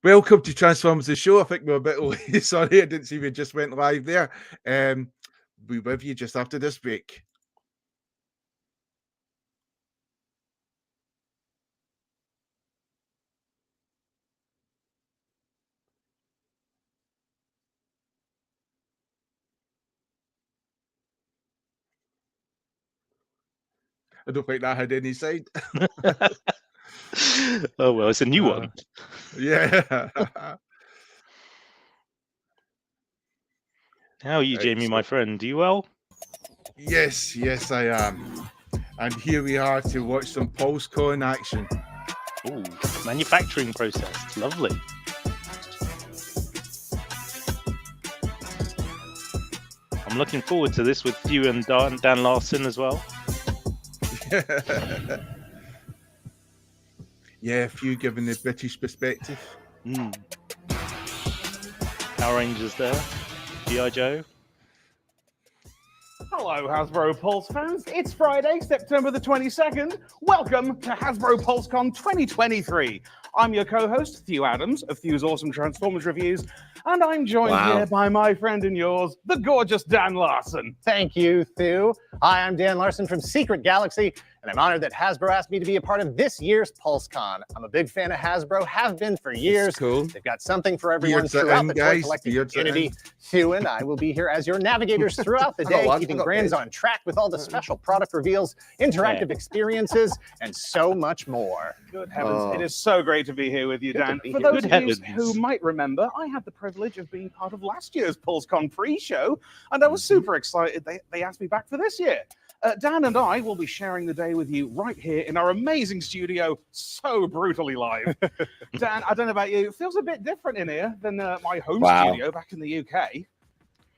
Welcome to Transformers the Show. I think we're a bit late. Sorry, I didn't see we just went live there. We'll be with you just after this break. I don't think that had any sound. Oh, well, it's a new one. Yeah. How are you, Jamie, my friend? Are you well? Yes, I am. And here we are to watch some Pulse Con action. Ooh, manufacturing process. Lovely. I'm looking forward to this with Thew and Dan Larson as well. Yeah, Thew giving the British perspective. Power Rangers there. G.I. Joe. Hello, Hasbro Pulse fans. It's Friday, September the 22nd. Welcome to Hasbro Pulse Con 2023. I'm your co-host, Thew Adams, of Thew's Awesome Transformers Reviews, and I'm joined here by my friend and yours, the gorgeous Dan Larson. Thank you, Thew. Hi, I'm Dan Larson from Secret Galaxy, and I'm honored that Hasbro asked me to be a part of this year's Pulse Con. I'm a big fan of Hasbro, have been for years. That's cool. They've got something for everyone throughout the toy collecting community. Thew and I will be here as your navigators throughout the day, keeping brands on track with all the special product reveals, interactive experiences, and so much more. Good heavens, it is so great to be here with you, Dan. For those of you who might remember, I had the privilege of being part of last year's Pulse Con pre-show, and I was super excited they asked me back for this year. Dan and I will be sharing the day with you right here in our amazing studio, so brutally live. Dan, I don't know about you, it feels a bit different in here than my home studio back in the UK.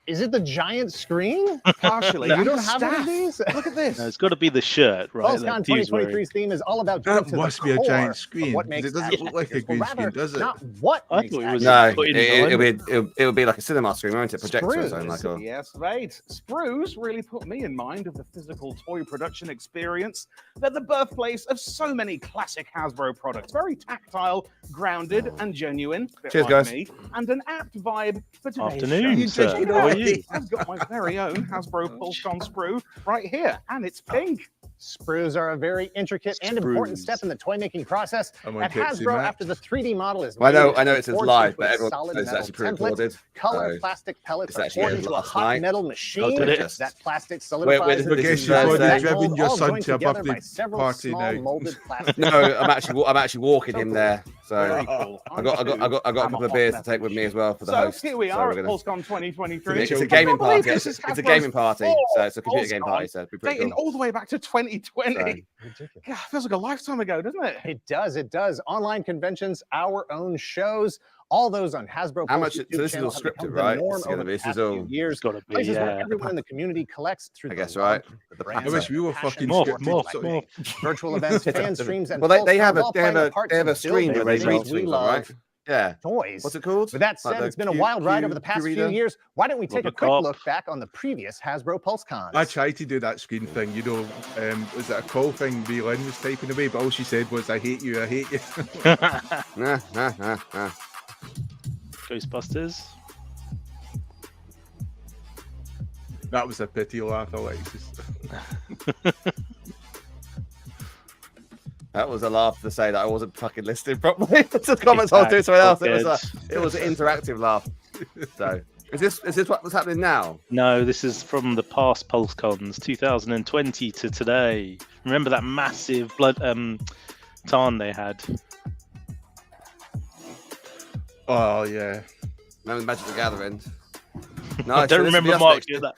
Is it the giant screen? Partially. You don't have one of these? Look at this. No, it's got to be the shirt, right? PulseCon 2023's theme is all about that must be a giant screen. What makes it doesn't look like a green screen, does it? Not what I thought it was. No, it would be like a cinema screen, won't it? Projector or something like that. Yes, right. Sprues really put me in mind of the physical toy production experience. They're the birthplace of so many classic Hasbro products. Very tactile, grounded, and genuine. Cheers, guys. Me, and an apt vibe for today's Afternoon, show. sir. How are you? I've got my very own Hasbro Pulse Con sprue right here, and it's pink. Sprues are a very intricate and important step in the toy making process. At Hasbro, after the 3D model is I know it says live, but everyone knows it's actually pre-recorded. Color plastic pellets are poured into a hot metal machine. That plastic Wait, solidifies. I guess you've already driven your son to a birthday party now. No, I'm actually walking him there. So I got a couple of beers to take with me as well for the host. So here we are at PulseCon 2023. It's a gaming party. It's a gaming party. So it's a computer game party. So dating all the way back to 2020. Yeah, feels like a lifetime ago, doesn't it? It does. Online conventions, our own shows, all those on Hasbro. How much? So this is all scripted, right? This is all years. Got to be. Places where everyone in the community collects through. I guess right. I wish we were fucking more. Virtual events, fan streams, and well, they have a screen where they read things, right? Yeah. Toys. What's it called? With that said, it's been a wild ride over the past few years. Why don't we take a quick look back on the previous Hasbro Pulse Cons? I tried to do that screen thing, you know, was it a call thing Ray Lynn was typing away, but all she said was, I hate you, I hate you. Ghostbusters. That was a pity laugh, Alexis. That was a laugh to say that I wasn't fucking listening properly to the comments I was doing something else. It was an interactive laugh. So is this what's happening now? No, this is from the past Pulse Cons, 2020 to today. Remember that massive blood tarn they had? Oh yeah. No, Magic the Gathering. No, I don't remember Mark did that.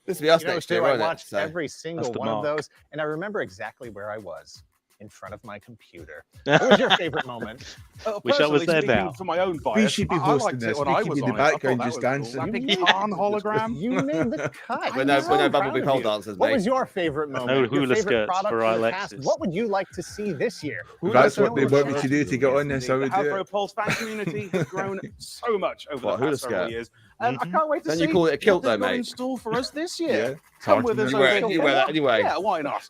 This will be us next year, won't it? I watched every single one of those, and I remember exactly where I was. In front of my computer. What was your favorite moment? Wish I was there now. For my own bias, we should be hosting this. We could be in the background just dancing. That big Khan hologram. You made the cut. We're no Bumblebee pole dancers, mate. What was your favorite moment? No hula skirts for Alexis. What would you like to see this year? That's what they want me to do to get on this. The Hasbro Pulse fan community has grown so much over the past several years. I can't wait to see. Then you call it a kilt, though, mate. In store for us this year. Come with us. You wear that anyway. Yeah, why not?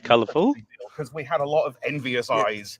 colourful. Because we had a lot of envious eyes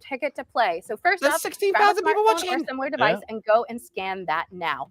ticket to play. So first There's up, 16,000 grab a people smartphone watching. or similar device and go and scan that now.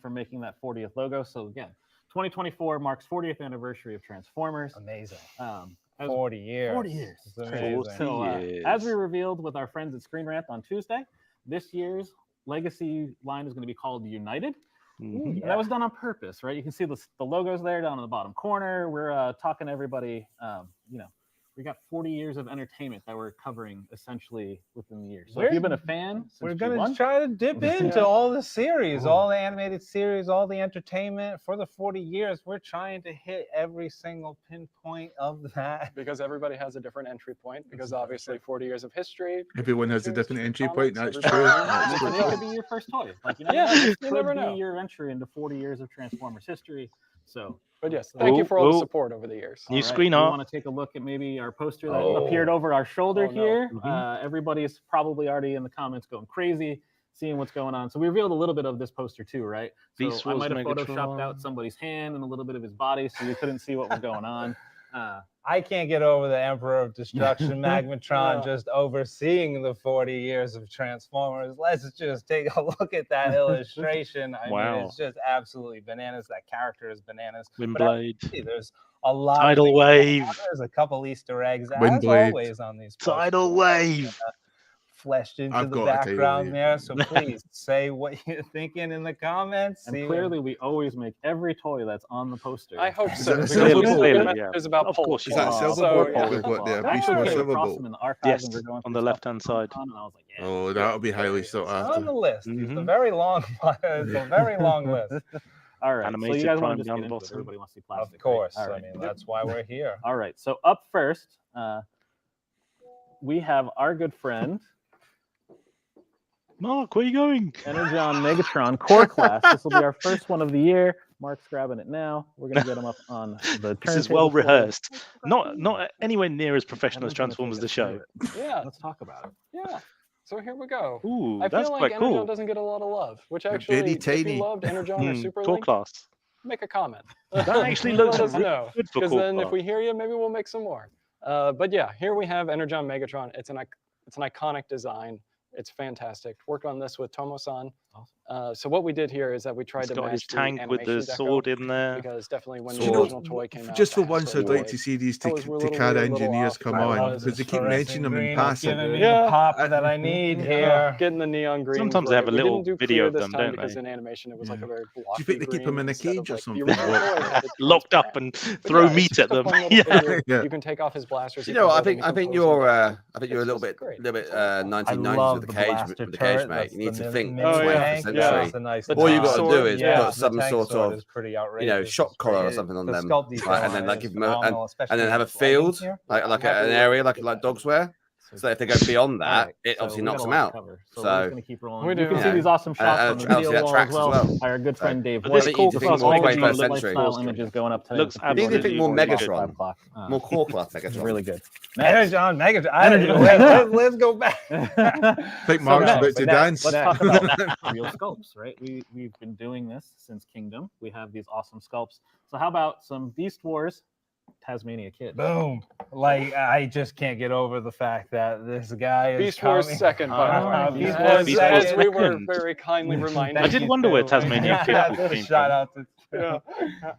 for making that 40th logo. So again, 2024 marks 40th anniversary of Transformers. Amazing. 40 years. 40 years. It's Crazy. amazing. So, as we revealed with our friends at Screen Rant on Tuesday, this year's Legacy line is going to be called United. And that was done on purpose, right? You can see the logos there down in the bottom corner. We're talking to everybody, we got 40 years of entertainment that we're covering essentially within the year. So if you've been a fan, we're going to try to dip into all the series, all the animated series, all the entertainment for the 40 years. We're trying to hit every single pinpoint of that. Because everybody has a different entry point, because obviously 40 years of history. Everyone has a different entry point. That's true. It could be your first toy. Like, you could never be know. your entry into 40 years of Transformers history. So, but yes, thank you for all the support over the years. New screen art. We want to take a look at maybe our poster that appeared over our shoulder here. Everybody's probably already in the comments going crazy, seeing what's going on. So we revealed a little bit of this poster too, right? So I might have photoshopped out somebody's hand and a little bit of his body, so you couldn't see what was going on. I can't get over the Emperor of Destruction, Magmatron, just overseeing the 40 years of Transformers. Let's just take a look at that illustration. I mean, it's just absolutely bananas. That character is bananas. Windblade. There's a lot. Tidal Wave. There's a couple Easter eggs, Windblade. as always, on these posters. Tidal Wave. Fleshed into the background there. So please say what you're thinking in the comments. And clearly, we always make every toy that's on the poster. I hope so. It's about Pulse. Is that silver board with what there? Beast Wars silver board. Yes, on the left-hand side. Oh, that'll be highly sought after. On the list. It's a very long, it's a very long list. All right. Animated so you guys want Prime to just down get the into it. bottom. Everybody wants to see plastic. Of course. Right? I mean, that's why we're here. All right. So up first, we have our good friend Mark, where are you going? Energon Megatron Core Class. This will be our first one of the year. Mark's grabbing it now. We're going to get him up on the This is well rehearsed. Not anywhere near as professional as Transformers the show. Yeah. Let's talk about it. Yeah. So here we go. Ooh, I that's feel like quite Energon cool. doesn't get a lot of love, which actually, if you loved Energon or Super Core Link, class. make a comment. That actually looks Let us really know, good for because Core then class. if we hear you, maybe we'll make some more. But yeah, here we have Energon Megatron. It's an iconic design. It's fantastic. Worked on this with Tomo-san. So what we did here is that we tried to got match his the tank with the animation sword deco, in there. because definitely when Do the you know, original toy came out, just for the once, Hasbro I'd like toy, to see these colors were a little Takara weird, a little engineers off, come but on, was because they keep fluorescent mentioning them in green, passing. giving me Yeah. the pop that I need here. Getting the neon green. Sometimes they have a we little didn't do video clear of this them, time don't because they? in animation it was like Yeah. a very blocky Do you think they keep green them in a instead of, cage or like, the something? original toy had it Locked up transparent. and But throw yeah, it's meat just at a them. fun little Yeah. figure. Yeah. You can take off his blasters. You he know, can I build think them, he can you're pose them. I think you're a little It's bit just great. 1990s with the cage, mate. You need to think 20th century. All you got to do is put some sort of, shot collar or something on them, right? And then like give them and then have a field, like an area like dogs wear. So if they go beyond that, it obviously knocks them out. So you can do. see these awesome shots on the obviously video that wall tracks as well. Our good friend Dave. But this White. Core You class think more Megatron 21st looks century. lifestyle images going up today. Looks for people absolutely think more watching at Megatron. 5 o'clock. more core class, Megatron. Really good. Energon, Megatron. Let's go back. I think Mark's about to dance. Let's talk about real sculpts, right? We've been doing this since Kingdom. We have these awesome sculpts. So how about some Beast Wars Tasmania Kid? Boom. Like, I just can't get over the fact that this guy is Beast Wars coming. second, by the way. Beast Wars Beast As Wars we were second. very kindly reminded. I did wonder where Tasmania Kid came Shout from. out to Yeah.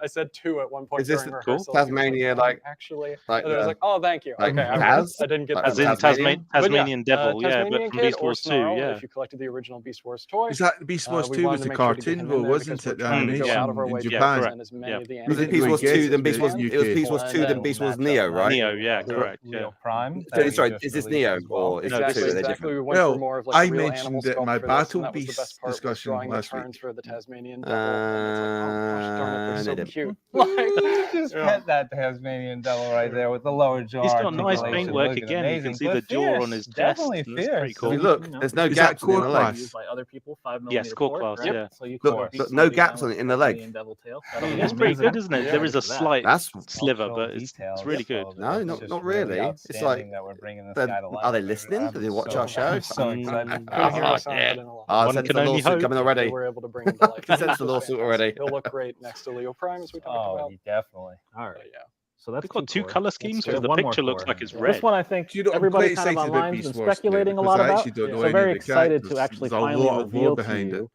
I said two at one point Is this during cool? rehearsal. Tasmania, like actually, like and I was like, oh, thank you. like Okay, Taz? I didn't get Like that. As in Tasmanian? Tasmanian Devil, yeah, Tasmanian but from Kid Beast or Wars 2, Snarl, yeah. If you collected the original Beast Wars toy. Is that Beast Wars we 2 wanted was to the make sure to get cartoon, him though, in there wasn't because it? The we're trying to go animation out of our way in to Japan. represent as many of the Was it animated Beast Wars Yes, 2, then Beast Wars? UK. It was Beast Wars 2, then Beast Wars Neo, right? Neo, yeah, correct. Yeah. Real Prime. So, sorry, is this Neo or is it Exactly, 2? Are they exactly. different? We went Well, for more of like I a real mentioned animal it in sculpt my for this, Battle and that was the Beast best part, was discussion drawing the last week. turns for the Tasmanian Devil. And it's like, oh gosh darn it, They they're didn't. so cute. Like, Just pet that Tasmanian Devil right there with the lower jaw. He's got nice articulation paintwork looking again. You can amazing, see but the jaw fierce, on his chest. Definitely and it's fierce. pretty I cool. mean, look, there's no Is that gaps in the core legs. Used by other people, 5mm Yes, core class, right? yeah. So you Look, can look, no gaps in the leg. Tasmanian Devil tail. It's pretty good, isn't it? There is a slight That's sliver, but it's really good. No, not really. It's like, that we're bringing this they're- guy to life. are they listening? Do they watch our show? I'm so excited. couldn't hear the sound of yeah. it in a lot. Oh, One sense can the only lawsuit hope. coming They already. were able to bring him to life. Can sense the lawsuit already. He'll look great next to Leo Prime, as we talked Oh, about. definitely. All right. But yeah. So that's They've got two cores. color Let's schemes get because the one more picture looks core. like it's red. This one, I think Do you know, I'm everybody quite kind of excited about online has Beast been Wars speculating a because lot I about. actually don't know So any very of the excited to characters. actually There's a finally lot of lore reveal to behind you it.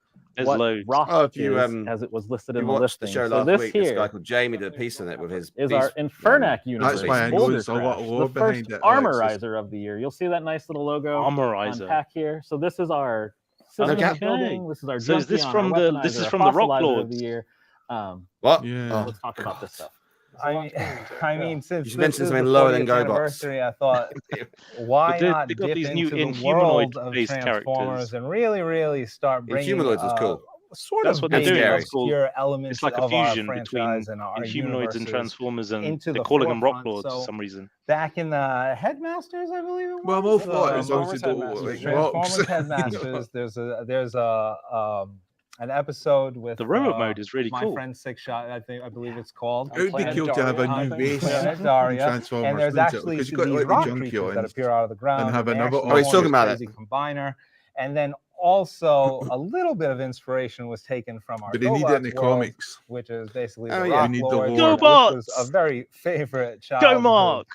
what rock is, as it was listed in the listing. The show so last this week, here, this guy called Jamie did a piece on it with his is our Infernac universe. That's why I know there's a lot of lore behind it. Armorizer of the year. You'll see that nice little logo on pack here. So this is our system building. This is our so is this from the Rock Lords of the year. What? Yeah. Let's talk about this stuff. I mean, since you mentioned something lower than GoBots. Anniversary, I thought, why not dip these into new the world of Inhumanoid-based Transformers and really start bringing Humanoids was cool. Sort That's of what they're doing. obscure elements it's like a of our fusion between franchise and our Humanoids and Transformers, and into they're the calling them Rock forefront. Lords So for some reason. back in the Headmasters, I believe it was. Well, I'm all for it as long as you don't like rocks. Transformers Headmasters. There's an episode with the robot mode is really my cool. friend Six Shot, I believe it's called. It would be cool to have a new race in Transformers, and there's actually because you've got these like rock the junkie creatures that ones appear out of the ground. and have another. Oh, he's talking about it. Combiner, and then also a little bit of inspiration was taken from our. But they need it in the comics, which is basically the Rock Lords, which was a very favorite childhood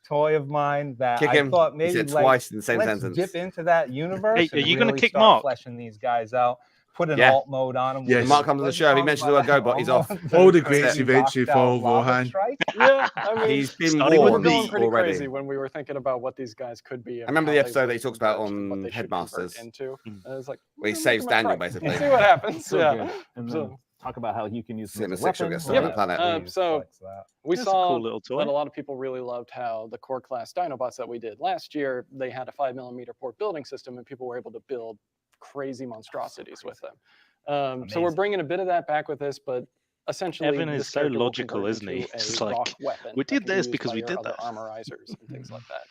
toy of mine that kick him. I thought maybe he said twice in the same let's sentence. dip into that universe. Hey, are and you really going to kick start Mark? Fleshing these guys out. Put an alt mode on him. Yes. Mark comes on the show. He mentions the word GoBot. He's off. All the greats eventually fall, Rohan. Yeah, I mean, he's been we were warned going pretty already. crazy when we were thinking about what these guys could be. I remember the episode that he talks about on Headmasters. Into. I was like, where he saves Daniel, basically. See what happens. So yeah. And then talk about how you can use them as gets weapons. stuck on the planet. So we That's a saw cool little toy. that a lot of people really loved how the core class Dinobots that we did last year, they had a 5mm port building system, and people were able to build crazy monstrosities with them. So we're bringing a bit of that back with this, but essentially, Evan is so logical, isn't he? It's like, we did this because we did that. Armorizers and things like that.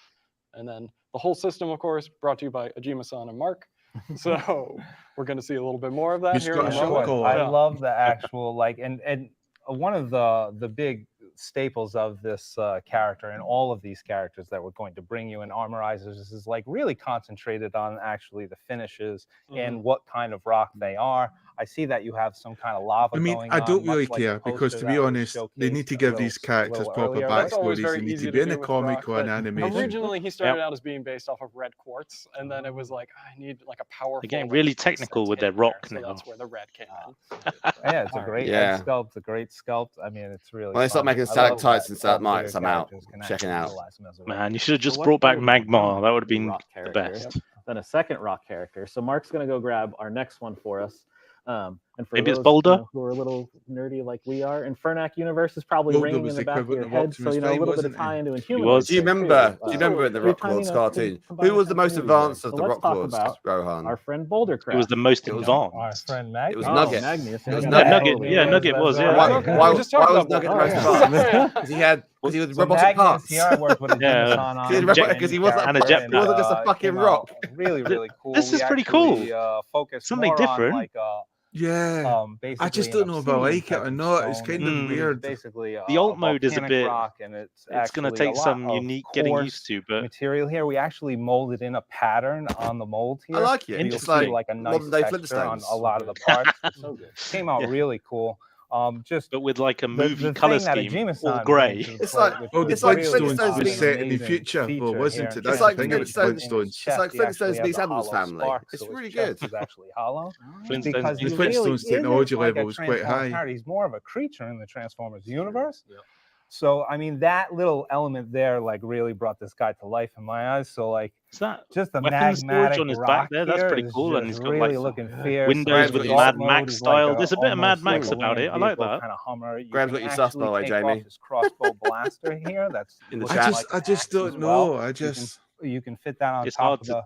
And then the whole system, of course, brought to you by Ajima-san and Mark. So we're going to see a little bit more of that here. I love the actual and one of the big staples of this character and all of these characters that we're going to bring you in Armorizers is like really concentrated on actually the finishes and what kind of rock they are. I see that you have some kind of lava. I mean, I don't really care because, to be honest, they need to give these characters proper backstories. They need to be in a comic or an animation. Originally, he started out as being based off of red quartz, and then it was like, I need like a powerful. They're getting really technical with their rock now. That's where the red came in. Yeah, it's a great sculpt. A great sculpt. I mean, it's really. When they start making stalactites and stalagmites, I'm out. Checking out. Man, you should have just brought back Magmar. That would have been the best. Then a second rock character. So Mark's going to go grab our next one for us. And for maybe those, it's Boulder, who are a little nerdy like we are. Infernac universe is probably ringing in the back of your head, so a little bit of tie into Inhumanoid. Do you remember in the Rock Lords cartoon? Who was the most advanced of the Rock Lords? Rohan. Our friend Bouldercraft. It was the most advanced. Our friend Magnus. It was Nugget. It was Nugget. Yeah, Nugget was. Yeah. Why was Nugget the most advanced? Because he was robotic parts. Because he wasn't just a fucking rock. Really cool. This is pretty cool. Something different. Yeah, I just don't know if I like it or not. It's kind of weird. Basically, the alt mode is a bit. And it's going to take some unique getting used to, but material here we actually molded in a pattern on the mold here. I like it. It's like a nice texture on a lot of the parts. So good. Came out really cool. But with like a movie color scheme, all grey. It's like Flintstones was set in the future, but wasn't it? It's like Flintstones. It's like Flintstones meets Adams Family. It's really good. It's actually hollow. Because the Flintstones technology level was quite high. He's more of a creature in the Transformers universe. So I mean, that little element there, like, really brought this guy to life in my eyes. So like, just the magmatic on his rock back there. That's pretty cool, and he's got really like looking fierce. windows with Mad Max style. There's a bit of Mad Max about it. I like that. Kind of Hummer. Graham's got your sus, by the way, Jamie. This crossbow blaster here. That's in the chat. I just don't know. You can fit that on it's top hard of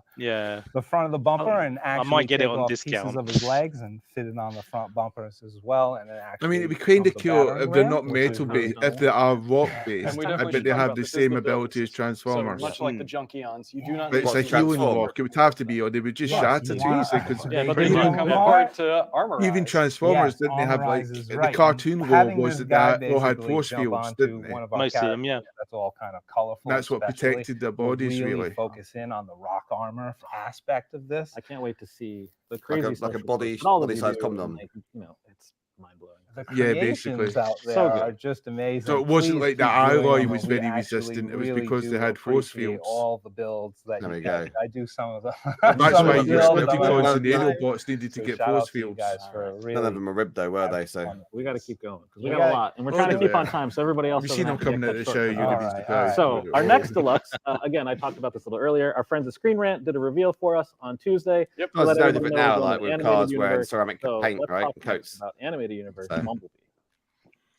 the front of the bumper and actually I might get take it on off discount. pieces of his legs and fit it on the front bumpers as well. And then actually, I mean, it'd be kind of cool if they're not metal based, if they are rock based, but they have the same ability as Transformers. So much like the Junkions, you do not. But it's a healing rock. It would have to be, or they would just shatter too easily. But they do come apart to armor. Even Transformers didn't they have like the cartoon world was that all had force fields, didn't they? Most of them, yeah. That's all kind of colorful. That's what protected their bodies, really. Focus in on the rock armor aspect of this. I can't wait to see the crazy like a body size condom. It's mind blowing. The creations out there are just amazing. So it wasn't like the alloy was very resistant. It was because they had force fields. All the builds that there you we go. I do some of them. That's why your Decepticons and Aerobots needed to get force fields. None of them were ribbed though, were they? So we got to keep going because we got a lot, and we're trying to keep on time. So everybody else. We've seen them coming at the show. So our next deluxe, again, I talked about this a little earlier. Our friends at Screen Rant did a reveal for us on Tuesday. Yep. It's no different now, like with cards wearing ceramic paint, right? Coats. About animated universe, Bumblebee.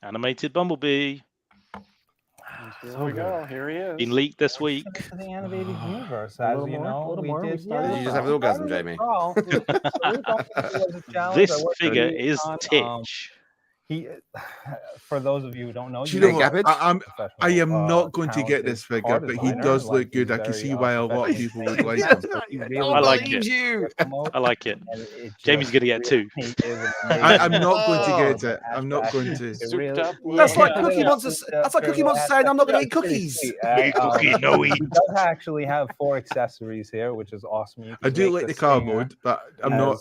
Animated Bumblebee. Here we go. Here he is. Been leaked this week. The animated universe, as you know, we did. Did you just have an orgasm, Jamie? This figure is Titch. He, for those of you who don't know, I am not going to get this figure, but he does look good. I can see why a lot of people would like him. I like it. I like it. Jamie's going to get 2. I'm not going to get it. I'm not going to. That's like Cookie Monster. That's like Cookie Monster saying I'm not going to eat cookies. Cookie, no eat. He does actually have 4 accessories here, which is awesome. I do like the cardboard, but I'm not.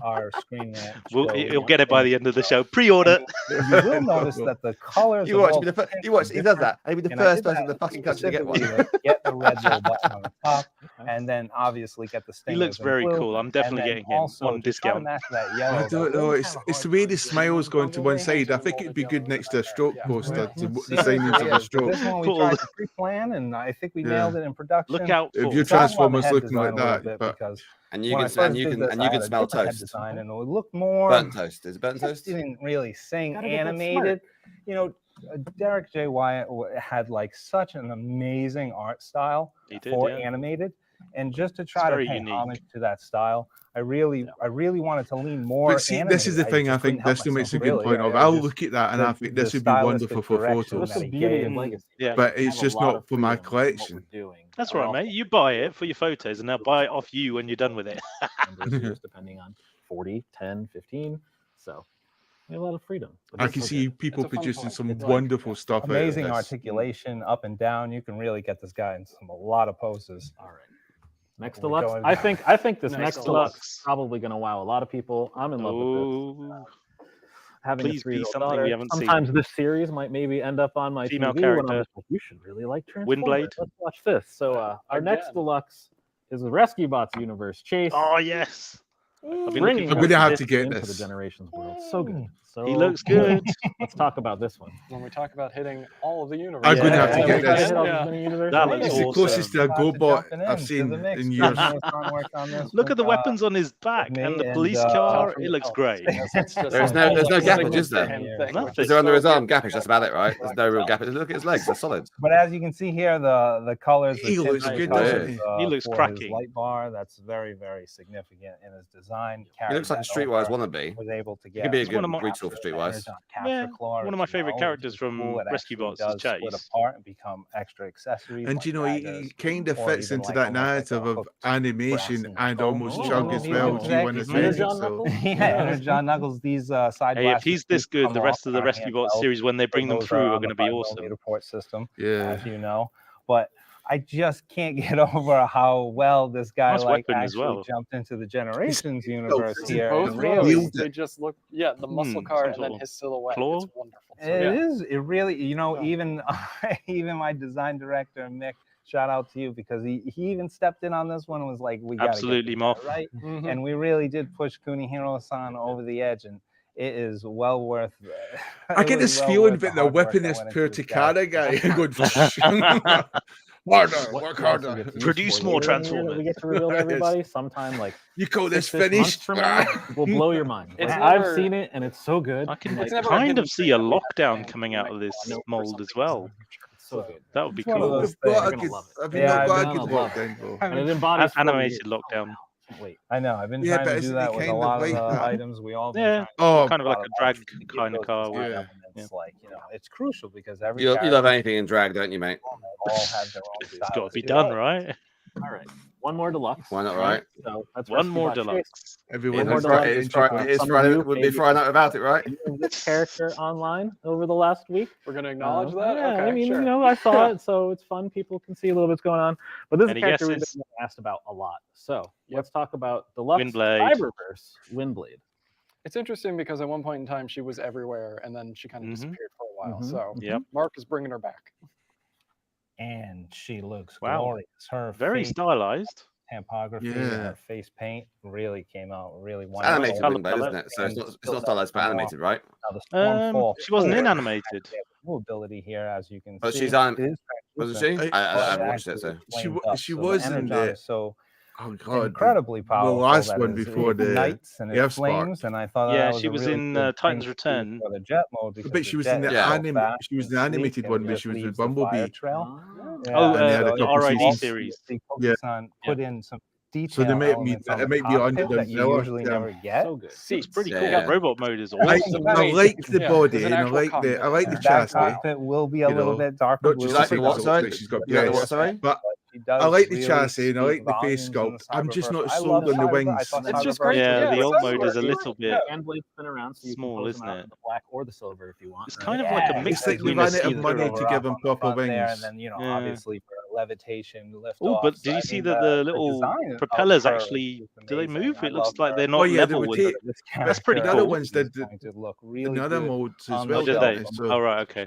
Our screen. You'll get it by the end of the show. Pre-order. You will notice that the colors. You watch. He does that. He'll be the first person in the fucking country to get one. Get the red little button on the top, and then obviously get the stingers. He looks very cool. I'm definitely getting him on discount. I don't know. It's the way the smile's going to one side. I think it'd be good next to a stroke poster to the signings of a stroke. This one we tried to pre-plan, and I think we nailed it in production. Look out! If your Transformers looking like that, because. And you can smell toast. Design and it would look more burnt toast. Is it burnt toast? Didn't really sing animated. You know, Derek J. Wyatt had like such an amazing art style for animated, and just to try to pay homage to that style, I really wanted to lean more. But see, this is the thing. I think this makes a good point of. I'll look at that and I think this would be wonderful for photos. But it's just not for my collection. That's right, mate. You buy it for your photos, and they'll buy it off you when you're done with it. Depending on 40, 10, 15. So we have a lot of freedom. I can see people producing some wonderful stuff. Amazing articulation up and down. You can really get this guy in a lot of poses. All right. Next deluxe. I think this next deluxe is probably going to wow a lot of people. I'm in love with this. Having Please be something we haven't seen. Sometimes this series might maybe end up on my female TV character. Like, you should really like Transformers. Windblade. Let's watch this. So our next deluxe is the Rescue Bots universe. Chase. Oh yes. I'm going to have to get this. The Generations world. So good. So he looks good. Let's talk about this one. When we talk about hitting all of the universe, I'm going to have to get this. That looks it's the closest to a GoBot I've seen in years. Look at the weapons on his back and the police car. It looks great. There's no gappage, is there? Is there under his arm gappage? That's about it, right? There's no real gappage. Look at his legs; they're solid. But as you can see here, the colors. He looks good, doesn't he? He looks cracking. Light bar. That's very, very significant in his design. He looks like a Streetwise wannabe. Was able to get. He could be a good retool for Streetwise. Yeah, one of my favorite characters from Rescue Bots is Chase. Apart and become extra accessories. And you know, he kind of fits into that narrative of animation and almost chug as well. John Knuckles. These side. Hey, if he's this good, the rest of the Rescue Bots series, when they bring them through, are going to be awesome. Report system, as you know, but. I just can't get over how well this guy jumped into the Generations universe here. Really, they just look, the muscle car and then his silhouette. It's wonderful. It is. It really, you know, even my design director Mick. Shout out to you because he even stepped in on this one and was like, "We got absolutely Moff, right?" Mm-hmm. And we really did push Kunihiro-san over the edge and. It is well worth. I get this feeling that they're whipping this poor Takada guy going. Work harder. Produce more Transformers. We get to reveal to everybody sometime like you call this finished. Will blow your mind. I've seen it and it's so good. I can kind of see a lockdown coming out of this mold as well. So good. That would be cool. Animated lockdown. Wait, I know. I've been trying to do that with a lot of items. We all kind of like a drag kind of car. It's like, you know, it's crucial because you love anything in drag, don't you, mate? All have their own it's got to be done, right? All right, one more deluxe. Why not, right? So that's one more deluxe. Everyone it's Friday wouldn't be Friday night without it, right? This character online over the last week. We're gonna acknowledge that. Yeah, okay, I mean, you know, I saw it, so it's fun. People can see a little bit what's going on. But this is a character we've been asked about a lot. So let's talk about deluxe Cyberverse Windblade. It's interesting because at one point in time she was everywhere, and then she kind of disappeared for a while. So Mark is bringing her back. And she looks glorious. Her very stylized. Typography, her face paint really came out really wonderful. Animated wing boat, isn't it? So it's not stylized, but animated, right? She wasn't in animated. Ability here, as you can see. She's on. Wasn't she? I haven't watched it, so she was in there. So God, incredibly powerful. The last one before the Knights and it flames, and I thought she was in Titan's Return. For the jet mode, but she was in the she was in the animated one, but she was with Bumblebee. The RID series. Put in some detail. So they make me underdone. You usually never get. So good. It's pretty cool. Robot mode is awesome. I like the body and I like the chassis. Cockpit will be a little bit darker. She's like what side? She's got but I like the chassis and I like the face sculpt. I'm just not sold on the wings. It's just great. Yeah, the alt mode is a little bit small, isn't it? The black or the silver, if you want. It's kind of like a mix. It's like they ran out of money to give them proper wings. And then obviously for levitation, lift. Oh, but did you see that the little propellers actually do they move? It looks like they're not level with it. That's pretty cool. The other ones did look really another modes as well. Oh, did they? Oh, right, okay.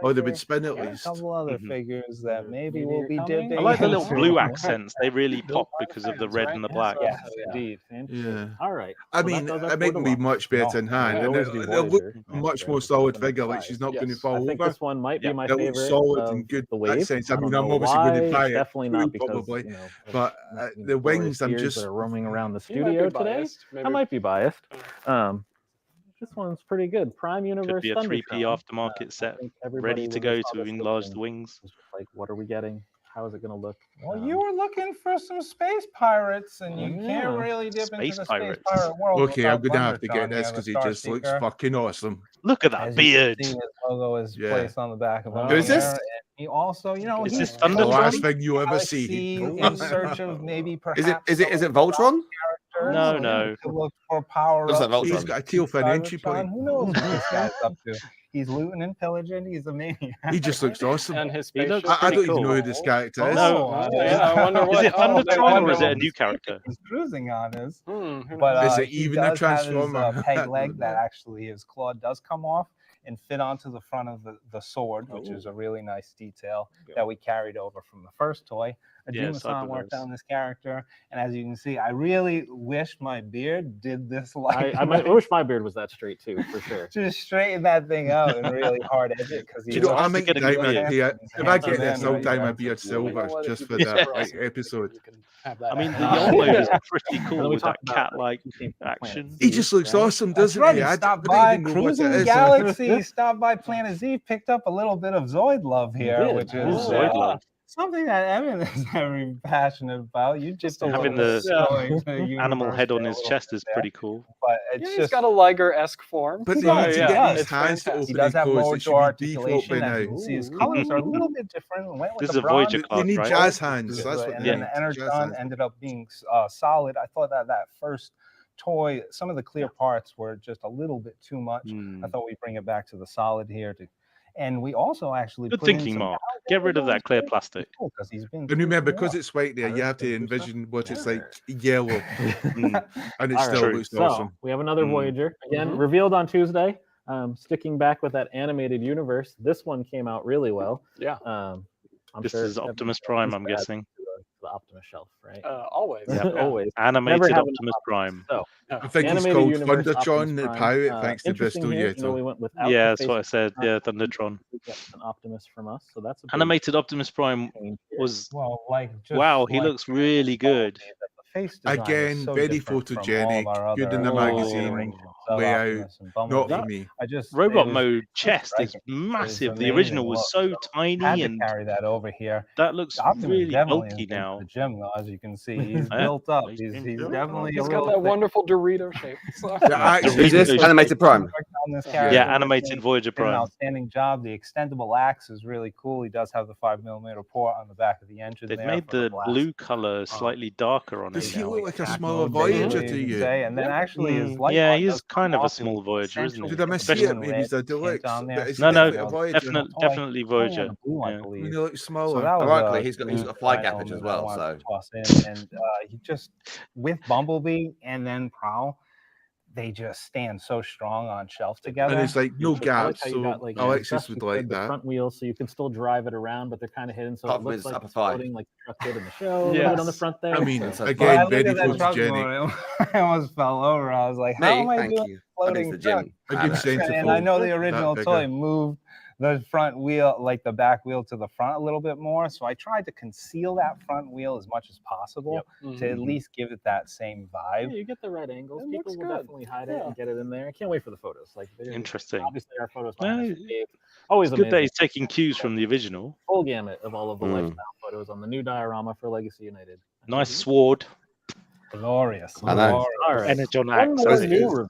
Oh, they've been spin at least. A couple other figures that maybe will be dipping. I like the little blue accents. They really pop because of the red and the black. Yes, indeed. Yeah. All right. I mean, it make them be much better in hand. And they'll look much more solid figure. Like she's not going to fall over. I think this one might be my favorite. Solid and good. The wave. Sense. I mean, I'm obviously going to buy it. Definitely not because probably. But the wings, I'm just roaming around the studio today. I might be biased. This one's pretty good. Prime Universe. Could be a 3P aftermarket set, ready to go to enlarge the wings. Like, what are we getting? How is it going to look? Well, you were looking for some space pirates, and you can't really dip into the space pirate world. Okay, I'm going to have to get this because it just looks fucking awesome. Look at that beard. His logo is placed on the back of him. Who is this? He also, is this the last thing you ever see. In search of maybe perhaps. Is it Voltron? No. To look for power. Looks like Voltron. He's got a teal for an entry point. Who knows what this guy's up to? He's looting and pillaging. He's a maniac. He just looks awesome. And his I don't even know who this character is. No. I wonder what. Is it Thundertron or is it a new character? He's cruising on his. But is it even a transformer? His, peg leg that actually his claw does come off and fit onto the front of the sword, which is a really nice detail that we carried over from the first toy. Aduma-san worked on this character, and as you can see, I really wish my beard did this. Like I wish my beard was that straight too, for sure. Just straighten that thing out and really hard edge it because I make if I get this, I'll dye my beard silver just for that episode. I mean, the old mode is pretty cool with that cat-like action. He just looks awesome, doesn't he? I stopped by Cruising Galaxy, stopped by Planet Z, picked up a little bit of Zoid love here, which is Zoid love. Something that Evan is very passionate about. You just having the animal head on his chest is pretty cool. But it's he's got a Liger-esque form. But he does have lower jaw articulation. As you can see, his colors are a little bit different. This is a Voyager class, right? They need jazz hands. That's what. And then the Energon ended up being solid. I thought that first toy, some of the clear parts were just a little bit too much. I thought we'd bring it back to the solid here and we also actually good thinking, Mark. Get rid of that clear plastic. Because he's been. And remember, because it's white there, you have to envision what it's like yellow, and it still looks awesome. We have another Voyager again, revealed on Tuesday. Sticking back with that animated universe, this one came out really well. Yeah. This is Optimus Prime, I'm guessing. The Optimus shelf, right? Always. Yeah, always. Animated Optimus Prime. So, I think it's called Thundertron, the pirate, thanks to Bristol Yato. We went that's what I said. Yeah, Thundertron. An Optimus from us, so that's animated Optimus Prime was. Well, wow, he looks really good. Again, very photogenic, good in the magazine layout. Not for me. Robot mode chest is massive. The original was so tiny and carry that over here. That looks really bulky now. The gym, though, as you can see, he's built up. He's definitely. He's got that wonderful Dorito shape. Is this animated Prime? Yeah, animated Voyager Prime. Outstanding job. The extendable axe is really cool. He does have the 5mm port on the back of the engine. They've made the blue color slightly darker on it. Does he look like a smaller Voyager to you? And then actually his light he's kind of a small Voyager, isn't he? Did I miss it? Maybe he's a deluxe. Definitely Voyager. He looks smaller. Ironically, he's got a fly gappage as well. So and he just with Bumblebee and then Prowl. they just stand so strong on shelf together. And it's like no gaps. You So got, like, Alexis would like the that. front wheels, so you can still drive it around, but they're kind of hidden, so it looks like it's floating like the truck did in the show. A little bit on the front there. I mean, so. again, Betty told Jenny. I almost fell over. I was like, how am I doing floating truck? And I know the original toy moved the front wheel, like the back wheel, to the front a little bit more. So I tried to conceal that front wheel as much as possible to at least give it that same vibe. Yeah, you get the right angles. People will definitely hide it and get it in there. I can't wait for the photos. Like, interesting. Obviously, our photos. Always good that he's taking cues from the original. Full gamut of all of the lifestyle photos on the new diorama for Legacy United. Nice sword. Glorious. I know. Energon axe.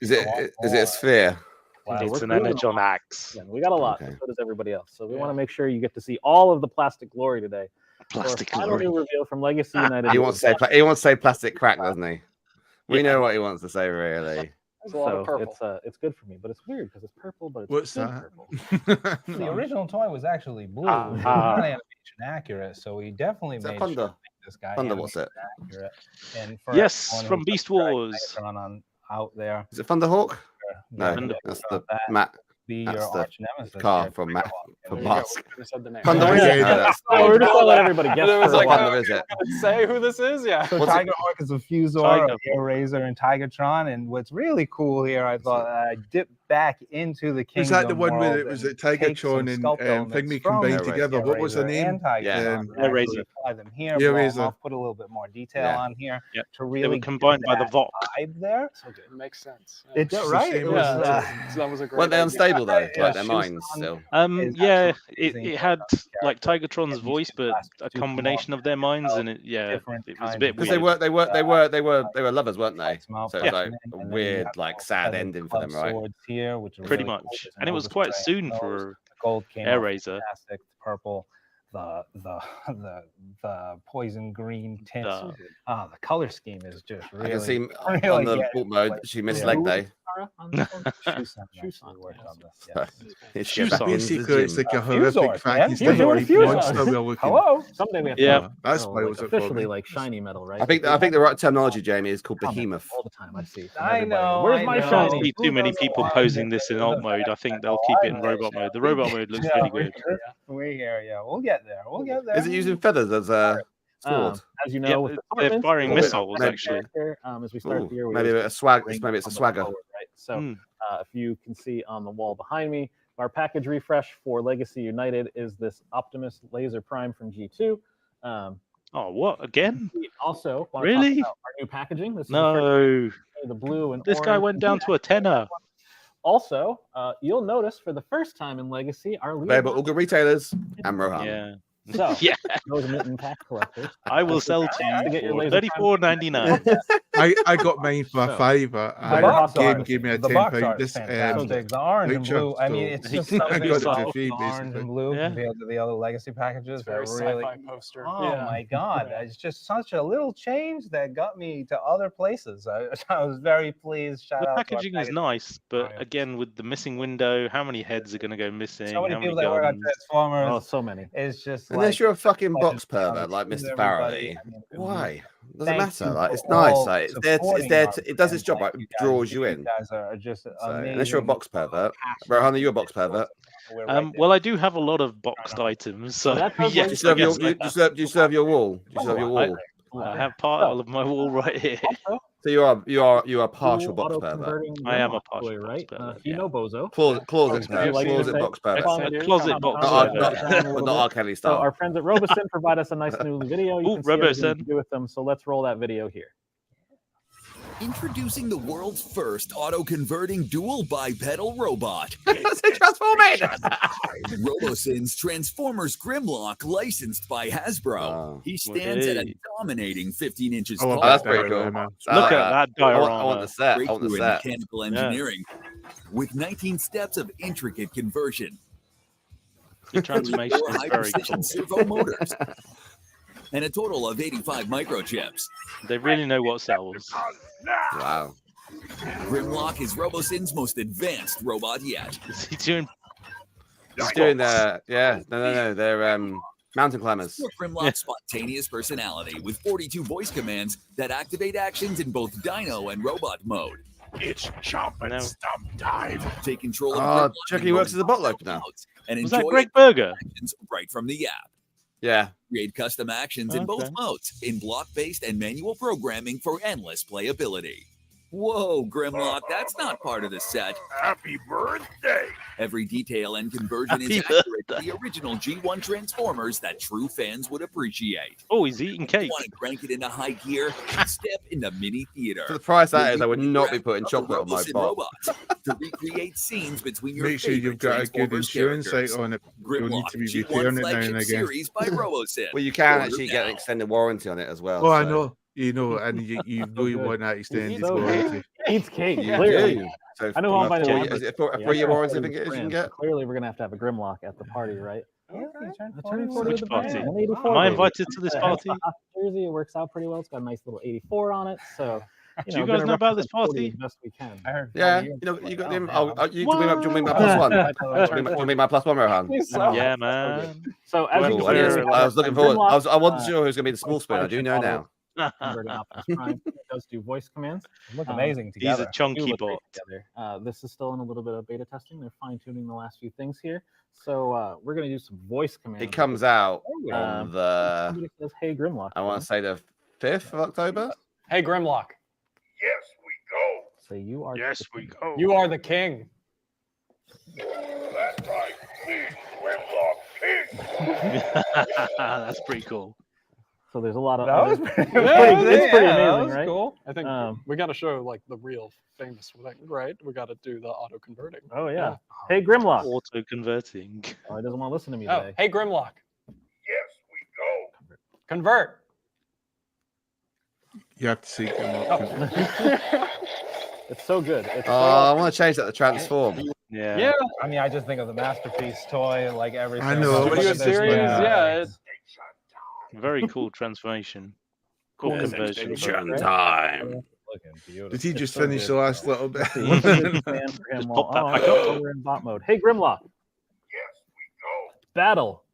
Is it a sphere? Wow, it's an Energon axe. Yeah, we got a lot. So does everybody else. So we want to make sure you get to see all of the plastic glory today. Plastic glory. New reveal from Legacy United. He wants to say plastic crack, doesn't he? We know what he wants to say, really. It's a lot of purple. It's good for me, but it's weird because it's purple, but it's purple. The original toy was actually blue. It's not animation accurate, so we definitely made sure to make this guy what's it? Accurate. And for from Beast Wars. Out there. Is it Thunderhawk? No, that's the Matt. That's the car from Matt from Musk. Thunder is it? We're just gonna let everybody guess. Thunder is it? Say who this is? Yeah. So Tiger Hawk is a Fusor, Air Razor, and Tigatron. And what's really cool here, I thought I dipped back into the kingdom. Is that the one where it was Tigatron and Pygmy combined together? What was the name? Air Razor. Apply them here. I'll put a little bit more detail on here to really they were combined by the VOC. There. So good. It makes sense. It's right. That was a great. Weren't they unstable though? Like their minds still. It had like Tigatron's voice, but a combination of their minds, and it was a bit because weird. they were lovers, weren't they? So it was like a weird, like sad ending for them, right? Here, which pretty much, and it was quite soon for Air Razor. Purple. The poison green tint. The color scheme is just really. I can see on the boot mode she missed leg day. Basically, it's like a horrific Frankenstein monster we're looking. Hello. Someday we have to that's why it was officially like shiny metal, right? I think the right terminology, Jamie, is called behemoth. All the time I see. I know. Where's my shiny? I don't see too many people posing this in alt mode. I think they'll keep it in robot mode. The robot mode looks really good. We're here, We'll get there. We'll get there. Is it using feathers as a sword? As you know, with they're firing missiles actually. As we start the year, maybe a swag. Maybe it's a swagger. Right. So, if you can see on the wall behind me, our package refresh for Legacy United is this Optimus Laser Prime from G2. What again? We also really our new packaging. This is the blue and this guy went down to a tenner. Also, you'll notice for the first time in Legacy, our available all good retailers and Rohan. Yeah. So, those mitten pack collectors. I will sell to you for $34.99. I got mine for a $5. And Game gave me a £10. This the orange and blue. I mean, it's just something about orange and blue compared to the other Legacy packages. Very sci-fi poster. Oh my God! It's just such a little change that got me to other places. I was very pleased. The packaging is nice, but again, with the missing window, how many heads are going to go missing? So many people that work on Transformers. Oh, so many. It's just. Unless you're a fucking box pervert like Mr. Farrelly, why? Doesn't matter. Like it's nice. Like it's there. It does its job. Like it draws you in. You guys are just unless you're a box pervert, Rohan, are you a box pervert? Well, I do have a lot of boxed items. So do you serve your wall? Do you serve your wall? I have part of my wall right here. So you are partial box pervert. I am a partial right? box pervert. You know Bozo. Closet box pervert. Closet box pervert. Not R. Kelly style. So our friends at Robosin provide us a nice new video. You can see what we can do with them. So let's roll that video here. Introducing the world's first auto-converting dual bipedal robot. It's a Transformation! Robosin's Transformers Grimlock, licensed by Hasbro. He stands at a dominating 15 inches tall. Oh, that's pretty cool. Look at that diorama. I want the set. I want the set. Mechanical engineering with 19 steps of intricate conversion. The transformation is very cool. Servo motors. And a total of 85 microchips. They really know what sells. Wow. Grimlock is Robosin's most advanced robot yet. Is he doing? He's doing no. They're mountain climbers. Grimlock's spontaneous personality with 42 voice commands that activate actions in both Dino and Robot mode. It's chomp and stomp time. Take control of Chucky works as a bottle opener. And Was enjoy that Greg Berger? actions right from the app. Yeah. Create custom actions in both modes, in block-based and manual programming for endless playability. Whoa, Grimlock, that's not part of the set. Happy birthday. Every detail and conversion is accurate to the original G1 Transformers that true fans would appreciate. Oh, he's eating cake. Want to crank it into high gear? Step in the mini theater. For the price that is, I would not be putting chocolate on my box. To recreate scenes between your Make sure you've got a good insurance site on it. You'll need to be repairing it now and again. Series by RoboSyn. Well, you can actually get an extended warranty on it as well. Oh, I know. You know, and you know you want that extended warranty. Eats cake. Yeah, Clearly. So I know how many. is it a 3-year warranty? I think it is. You can get. Clearly, we're gonna have a Grimlock at the party, right? Which party? Am I invited to this party? Jersey, it works out pretty well. It's got a nice little 84 on it. So, do you guys know about this party? As best we can. I heard. Yeah, you got him. You can be my plus one. Do you mean my plus one, Rohan? Yeah, man. So as you can see, I was looking forward. I wasn't sure who was going to be the small spoon. I do know now. It does do voice commands. Look amazing together. He's a chunky bot. This is still in a little bit of beta testing. They're fine-tuning the last few things here. So we're going to do some voice commands. It comes out on the... Says, hey, Grimlock. I want to say the 5th of October. Hey, Grimlock. Yes, we go. So you are... Yes, we go. You are the king. That's right. Grimlock king. That's pretty cool. So there's a lot of... That was it's pretty amazing, right? Cool. I think we got to show like the real famous thing, right? We got to do the auto converting. Oh yeah. Hey Grimlock. Auto converting. Oh, he doesn't want to listen to me Oh, today. hey Grimlock. Yes, we go. Convert. You have to see Grimlock. It's so good. It's I want to change that to transform. Yeah. I mean, I just think of the Masterpiece toy, like everything. I know. Are you serious? Yeah. Very cool transformation. Cool conversion. Time. Looking beautiful. Did he just finish the last little bit? Pop that back up. We're in bot mode. Hey Grimlock. Yes, we go. Battle.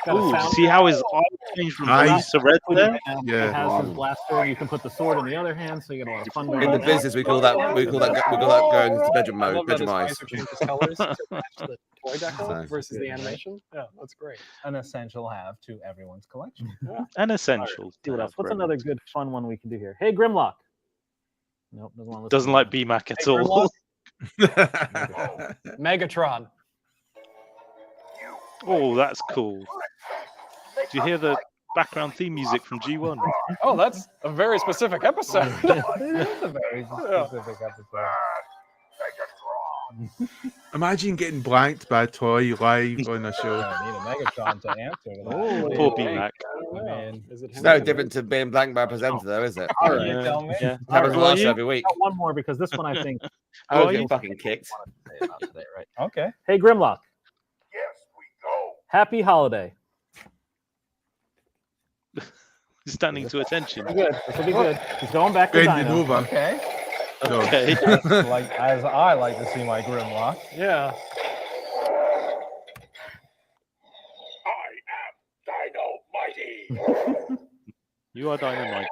Ooh, see how his eye changed from black to red there? Yeah. It has his blaster. You can put the sword in the other hand, so you get a lot of fun. In the business, we call that going into bedroom mode, bedroom eyes. Changes colors to match the toy deco versus the animation. Yeah, that's great. An essential have to everyone's collection. Yeah. An essential. See what else? What's another good fun one we can do here? Hey Grimlock. Nope, doesn't like BMAC at all. Megatron. Oh, that's cool. Do you hear the background theme music from G1? Oh, that's a very specific episode. It is a very specific episode. Imagine getting blanked by a toy live on a show. I need a Megatron to answer to that. Oh, poor BMAC. It's no different to being blanked by a presenter, though, is it? All right, you tell me. Yeah. Happens last every week. One more because this one I think I was getting fucking kicked. Today, right? Okay. Hey Grimlock. Yes, we go. Happy holiday. He's standing to attention. Good. This will be good. He's going back to Dino. Over. Okay. Okay. Like as I like to see my Grimlock. Yeah. I am Dino-mighty. You are Dynamite.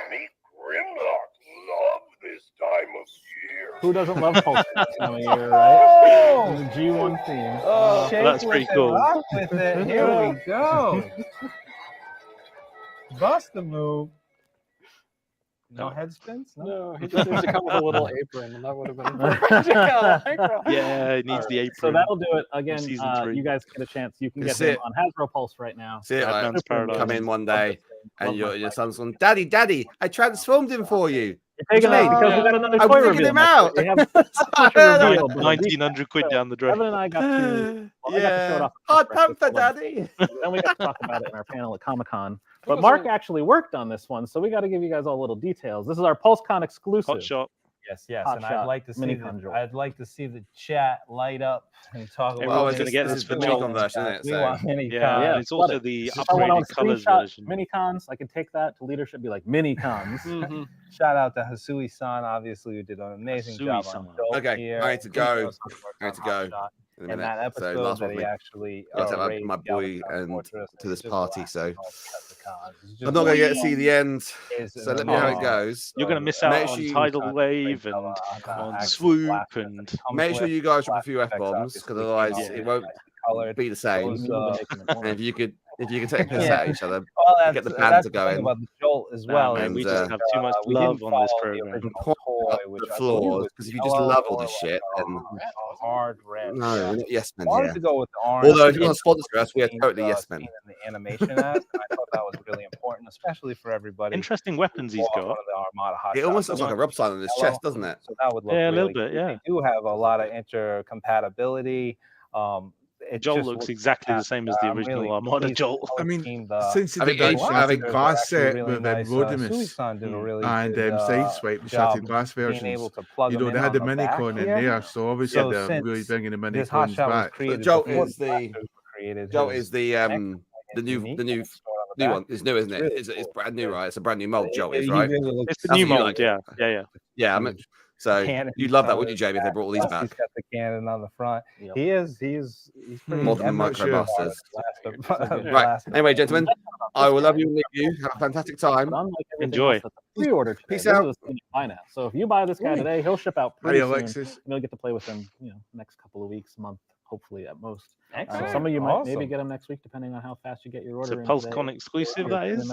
Meet Grimlock. Love this time of year. Who doesn't love Pulse this time of year, right? The G1 theme. Oh, that's pretty cool. Rock with it. Here we go. Bust the move. No head spins? No, he just needs to come with a little apron, and that would have been perfect. Yeah, it needs the apron. So that'll do it. Again, Season 3. you guys get a chance. You can get See him it. on Hasbro Pulse right now. See it, like, Batman's Paradise. come in one day, and your son's going, Daddy, I transformed him for you. You're taking it because we got another I'm toy digging reveal. him out. We have such a reveal, but 1,900 quid down the drain. Evan and I got to, I got to show it off. Hot panther, Daddy. Then we got to talk about it in our panel at Comic-Con. But Mark actually worked on this one, so we got to give you guys all little details. This is our PulseCon exclusive. Hot shot. Yes, Hot and shot. I'd like to see I'd like to see the chat light up and talk about. Everyone's going to get this the for Minicon version, isn't it? We want Minicon. Yeah, it's also the If I want upgraded to colors screenshot version. Minicons, I can take that to leadership, be like Minicons. Shout out to Hasui-san, obviously, who did an amazing job on Hasui-san. Dope Okay, here. I need to go. I need to go. in a minute. that episode so last that one he actually raised my boy and Fortress, to this just party. So I'm not going to get to see the end. So let me know how it goes. You're going to miss out on Tidal Wave and on Swoop, and make sure you guys drop a few F-bombs, because otherwise it won't be the same. And if you could take a piss at each other, get the banter going. About the Jolt as well. And we just have too much love on this program. The flaws, because if you just love all this shit, then hard red. No, we're not yes men Wanted here. to go with the orange. Although if you want to sponsor us, we are totally yes men. In the animation ads, I thought that was really important, especially for everybody. Interesting weapons he's got. It almost looks like a rub sign on his chest, doesn't it? So that would look a really little bit, yeah. They do have a lot of intercompatibility. Jolt looks exactly the same as the original Armada Jolt. I mean, since the introduction, having glass set with Rodimus and Sideswipe, the shattered glass versions, they had the minicon in there, so obviously they're really bringing the minicons back. Jolt is the new one. It's new, isn't it? It's brand new, right? It's a brand new mold. Jolt is, right? It's the new mold, yeah. I mean, so you'd love that, wouldn't you, Jamie, if they brought all these back? He's got the cannon on the front. He's pretty more than Microbusters. Right. Anyway, gentlemen, I will love you and leave you. Have a fantastic time. Enjoy. Pre-order. Peace out. So if you buy this guy today, he'll ship out pretty soon. Alexis. You'll get to play with him, next couple of weeks, month, hopefully at most. So some of you might maybe get them next week, depending on how fast you get your order. It's a Pulse Con exclusive, that is.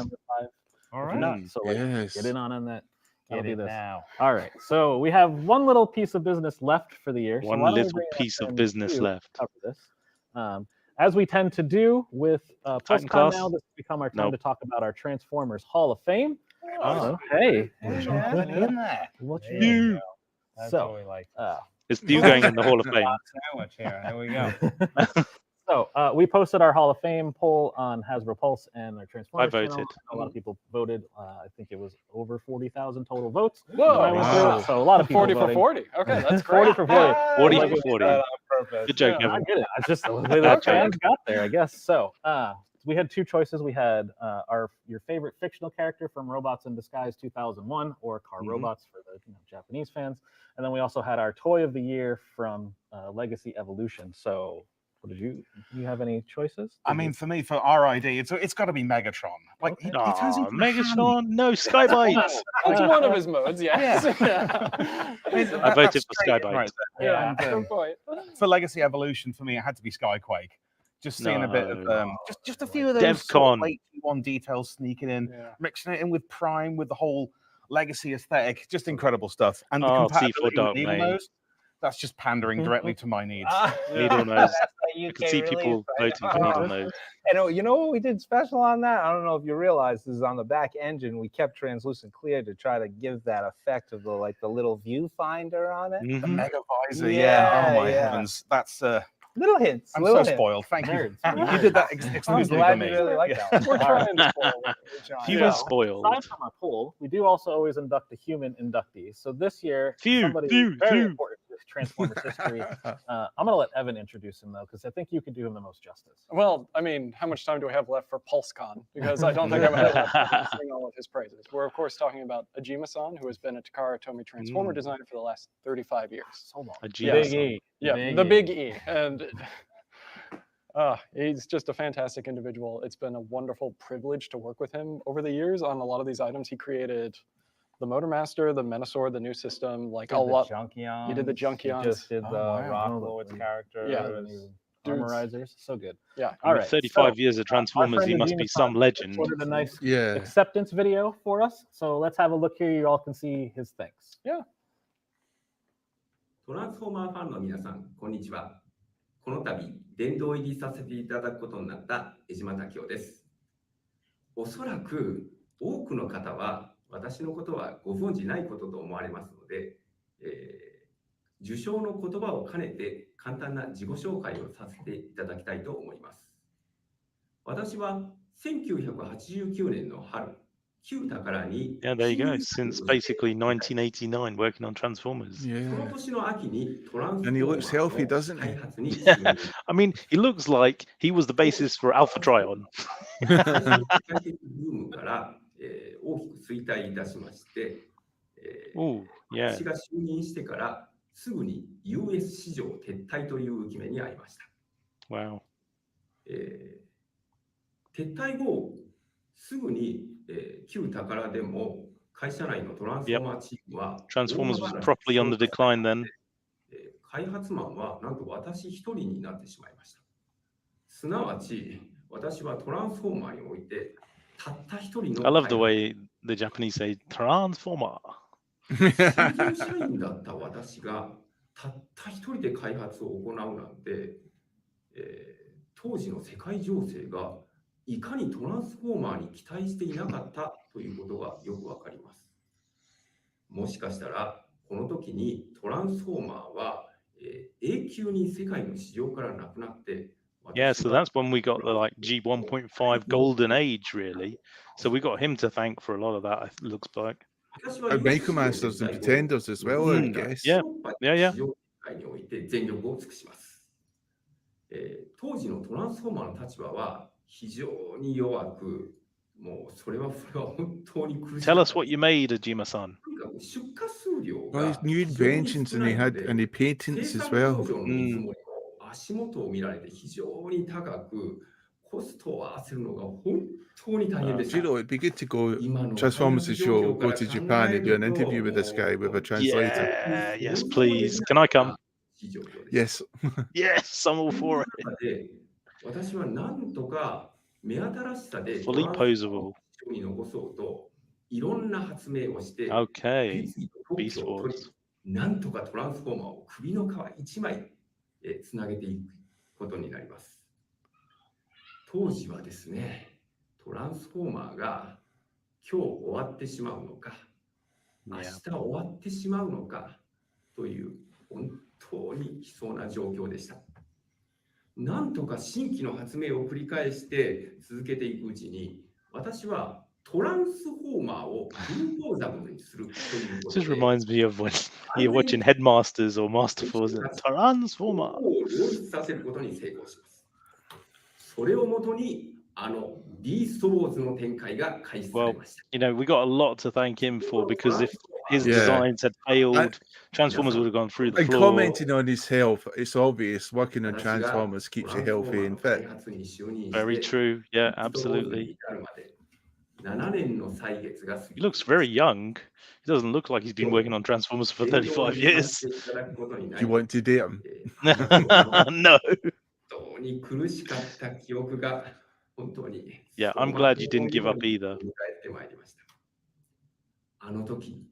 All right. So get in on that. Get it now. All right. So we have one little piece of business left for the year. One little piece of business left. Cover this. As we tend to do with Pulse Con now, this has become our time to talk about our Transformers Hall of Fame. Oh, hey. What you do? So we like. It's Thew going in the Hall of Fame. Sandwich here. There we go. So we posted our Hall of Fame poll on Hasbro Pulse and our Transformers I voted. channel. A lot of people voted. I think it was over 40,000 total votes. Whoa! Wow. So a lot of people 40 voting. for 40. Okay, that's great. 40 for 40. 40 for 40. Good joke, I get it. I just the way that fans got there, I guess. So we had two choices. We had your favorite fictional character from Robots in Disguise 2001, or Car Robots for the Japanese fans, and then we also had our Toy of the Year from Legacy Evolution. So. What did you have any choices? I mean, for me, for RID, it's got to be Megatron. Like, he turns into Megatron, no Skybites. That's one of his modes, yes. I voted for Skybites. Right yeah, good point. For Legacy Evolution, for me, it had to be Skyquake. Just seeing a bit of just a few of those DevCon. late T1 details sneaking in, mixing it in with Prime, with the whole Legacy aesthetic, just incredible stuff. And the compatibility with Needle Nose, that's just pandering directly to my needs. Needle Nose. You can see people voting for Needle Nose. And you know what we did special on that? I don't know if you realize this is on the back engine. We kept translucent clear to try to give that effect of the little viewfinder on it. The Mega Visor, yeah. Oh my heavens, that's little hints. I'm little so spoiled. Hints. Thank you. You did that exclusively for me. You really like that. We're trying to spoil it. You were spoiled. Aside from our poll, we do also always induct a human inductee. So this year, somebody very important to Transformers history. I'm going to let Evan introduce him, though, because I think you could do him the most justice. Well, I mean, how much time do I have left for Pulse Con? Because I don't think I'm going to sing all of his praises. We're, of course, talking about Ajima-san, who has been a Takara Tomy Transformer designer for the last 35 years. So long. Big E. Yeah, the Big E. And he's just a fantastic individual. It's been a wonderful privilege to work with him over the years on a lot of these items. He created the Motormaster, the Menasor, the new system, like a lot. Junkions. He did the Junkions. He just did the Rock Lord's character. Yeah. Armorizers. So good. Yeah. All right. 35 years of Transformers. He must be some legend. Recorded a nice acceptance video for us. So let's have a look here. You all can see his things. Yeah. トランスフォーマーファンの皆さん、こんにちは。この度、殿堂入りさせていただくことになった江島武雄です。おそらく多くの方は私のことはご存じないことと思われますので、受賞の言葉を兼ねて簡単な自己紹介をさせていただきたいと思います。私は1989年の春、Yeah, there you go. Since basically 1989, working on Transformers. Yeah. And he looks healthy, doesn't he? I mean, he looks like he was the basis for Alpha Trion. Oh, yeah. すぐに US 市場撤退という決めに遭いました。Wow. 撤退後、すぐに、旧宝でも会社内のトランスフォーマーチームは、Transformers was properly on the decline then. 開発マンはなんと私一人になってしまいました。すなわち、私はトランスフォーマーにおいて、たった一人の。I love the way the Japanese say transformer. 新入社員だった私がたった一人で開発を行うなんて、当時の世界情勢がいかにトランスフォーマーに期待していなかったということがよくわかります。もしかしたらこの時にトランスフォーマーは、永久に世界の市場からなくなって、Yeah, so that's when we got the like G1.5 golden age, really. So we got him to thank for a lot of that, it looks like. And Micromasters and Pretenders as well, I guess. Yeah, yeah, yeah. において全力を尽くします。当時のトランスフォーマーの立場は非常に弱く、もうそれは本当に苦しい。Tell us what you made, Ajima-san. 出荷数量 Well, his new inventions and he patents as well. 足元を見られて非常に高く、コストを合わせるのが本当に大変でした。It'd be good to go Transformers show, go to Japan and do an interview with this guy with a translator. Yeah, yes, please. Can I come? Yes. Yes, I'm all for it. 私はなんとか目新しさで Fully posable. に残そうといろんな発明をして、Okay. Beast Wars. なんとかトランスフォーマーを首の皮一枚つなげていくことになります。当時はですね、トランスフォーマーが今日終わってしまうのか、明日終わってしまうのかという本当に悲壮な状況でした。なんとか新規の発明を繰り返して続けていくうちに、私はトランスフォーマーを文法ザブにするということで。This reminds me of when you're watching Headmasters or Masterforce and Transformer. 両立させることに成功します。それをもとにビーストウォーズの展開が開始されました。You know, we got a lot to thank him for because if his designs had failed, Transformers would have gone through the floor. And commenting on his health, it's obvious working on Transformers keeps you healthy and fit. Very true. Yeah, absolutely. He looks very young. He doesn't look like he's been working on Transformers for 35 years. Do you want to date him? No. Yeah, I'm glad you didn't give up either. あの時、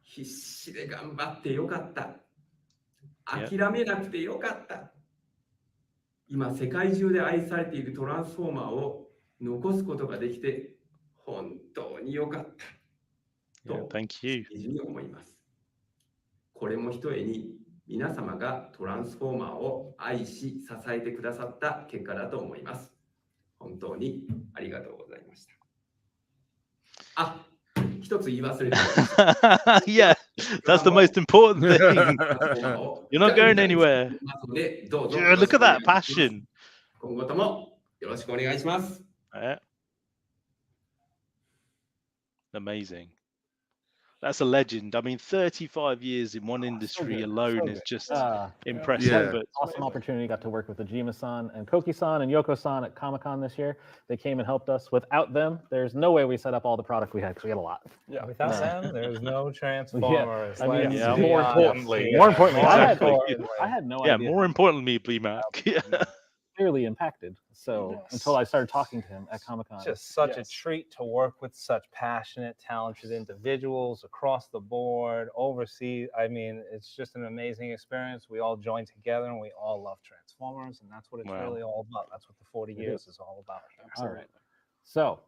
必死で頑張ってよかった。諦めなくてよかった。今、世界中で愛されているトランスフォーマーを残すことができて、本当によかった。と、Thank you. 思います。これもひとえに、皆様がトランスフォーマーを愛し、支えてくださった結果だと思います。本当にありがとうございました。あ、一つ言い忘れてました。Yeah, that's the most important thing. You're not going anywhere. Yeah, look at that passion. 今後ともよろしくお願いします。Amazing. That's a legend. I mean, 35 years in one industry alone is just impressive. Yeah. But awesome opportunity. Got to work with Ajima-san and Koki-san and Yoko-san at Comic-Con this year. They came and helped us. Without them, there's no way we set up all the product we had because we had a lot. Yeah. Without them, there's no Transformers. Yeah. I mean, more importantly, I had no idea. Yeah, more importantly, B-Mac. Yeah. Clearly impacted. So until I started talking to him at Comic-Con. Just such a treat to work with such passionate, talented individuals across the board, overseas. I mean, it's just an amazing experience. We all joined together and we all love Transformers, and that's what it's really all about. That's what the 40 years is all about. All right. So,